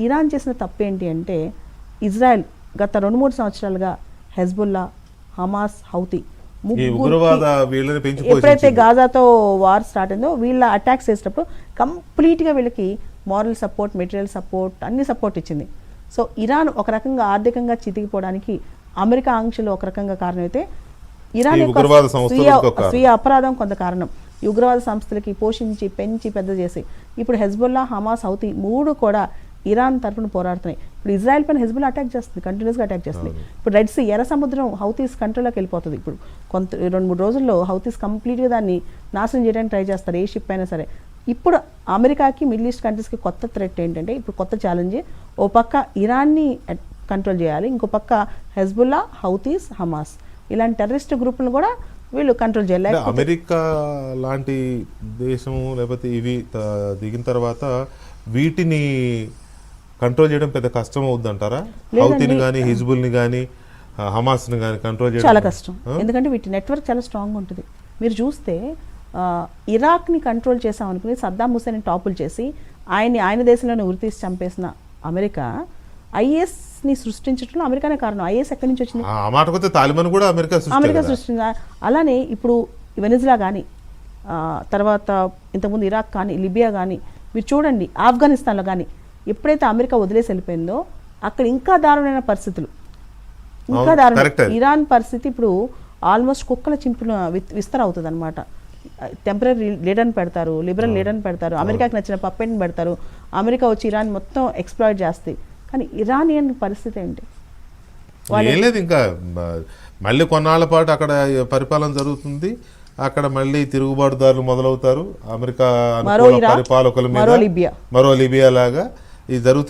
Iran చేసిన తప్పేంటి అంటే ఇజ్రాయెల్ గత 2-3 సంవత్సరాలుగా హెజ్బుల్లా, హమాస్, హౌతీ ఎప్పుడైతే గాజాతో వార్ స్టార్ట్ అయిందో వీళ్ళ అటాక్స్ చేసేటప్పుడు కంప్లీట్గా వీళ్ళకి మారల్ సపోర్ట్, మెటీరియల్ సపోర్ట్, అన్ని సపోర్ట్ ఇచ్చింది. సో ఇరాన్ ఒక రకంగా ఆర్థికంగా చితికిపోవడానికి అమెరికా ఆంక్షలు ఒక రకంగా కారణమైతే ఇరాన్ యొక్క స్వీయ అపరాధం కొంత కారణం. ఈ ఉగ్రవాద సంస్థలకి పోషించి పెంచి పెద్ద చేసి ఇప్పుడు హెజ్బుల్లా, హమాస్, హౌతీ మూడు కూడా ఇరాన్ తరఫున పోరాడుతున్నాయి. ఇప్పుడు ఇజ్రాయెల్ పైన హెజ్బుల్లా అటాక్ చేస్తుంది, కంటిన్యూస్గా అటాక్ చేస్తుంది. ఇప్పుడు రెడ్ సీ, ఎర్ర సముద్రం హౌతీస్ కంట్రోల్లోకి వెళ్ళిపోతుంది. ఇప్పుడు 2-3 రోజుల్లో హౌతీస్ కంప్లీట్గా దాన్ని నాశనం చేయడానికి ట్రై చేస్తారు, ఏ షిప్ అయినా సరే. ఇప్పుడు అమెరికాకి, మిడిల్ ఈస్ట్ కంట్రీస్కి కొత్త థ్రెట్ ఏంటంటే ఇప్పుడు కొత్త ఛాలెంజ్, ఓ పక్క ఇరాన్ని కంట్రోల్ చేయాలి, ఇంకో పక్క హెజ్బుల్లా, హౌతీస్, హమాస్ ఇలాంటి టెర్రరిస్ట్ గ్రూపులను కూడా వీళ్ళు కంట్రోల్ చేయాలి. అమెరికా లాంటి దేశం లేకపోతే ఇవి దిగిన తర్వాత వీటిని కంట్రోల్ చేయడం పెద్ద కష్టం అవుద్ది అంటారా? హౌతీని కానీ, హిజ్బుల్ని కానీ, హమాస్ని కానీ కంట్రోల్ చేయడం చాలా కష్టం. ఎందుకంటే వీటి నెట్వర్క్ చాలా స్ట్రాంగ్ ఉంటుంది. మీరు చూస్తే ఇరాక్ని కంట్రోల్ చేసామనుకుని సద్దాం హుసేన్ టాపుల్ చేసి ఆయన దేశంలోనే ఉరితీసి చంపేసిన అమెరికా ఐఎస్ని సృష్టించడంలో అమెరికానే కారణం. ఐఎస్ ఎక్కడి నుంచి వచ్చింది? ఆ మాటకొస్తే తాలిబాన్ కూడా అమెరికా సృష్టించింది. అలానే ఇప్పుడు వెనిజులా కానీ, తర్వాత ఇంతకుముందు ఇరాక్ కానీ, లిబియా కానీ, మీరు చూడండి ఆఫ్ఘనిస్తాన్లో కానీ ఎప్పుడైతే అమెరికా వదిలేసి వెళ్ళిపోయిందో అక్కడ ఇంకా దారుణమైన పరిస్థితులు, ఇంకా దారుణం. ఇరాన్ పరిస్థితి ఇప్పుడు ఆల్మోస్ట్ కుక్కల చింపిన విస్తర అవుతుంది అనమాట. టెంపరీ లీడర్ని పెడతారు, లిబరల్ లీడర్ని పెడతారు, అమెరికాకి నచ్చిన పప్పెట్ని పెడతారు, అమెరికా వచ్చి ఇరాన్ మొత్తం ఎక్స్ప్లాయిట్ చేస్తుంది. కానీ ఇరానియన్ పరిస్థితి ఏంటి? ఏం లేదు, ఇంకా మళ్ళీ కొన్నాళ్ళ పాటు అక్కడ పరిపాలన జరుగుతుంది, అక్కడ మళ్ళీ తిరుగుబాటుదారులు మొదలవుతారు, అమెరికా పరిపాలకుల మీద మరో లిబియా లాగా ఇది జరుగుతుంది.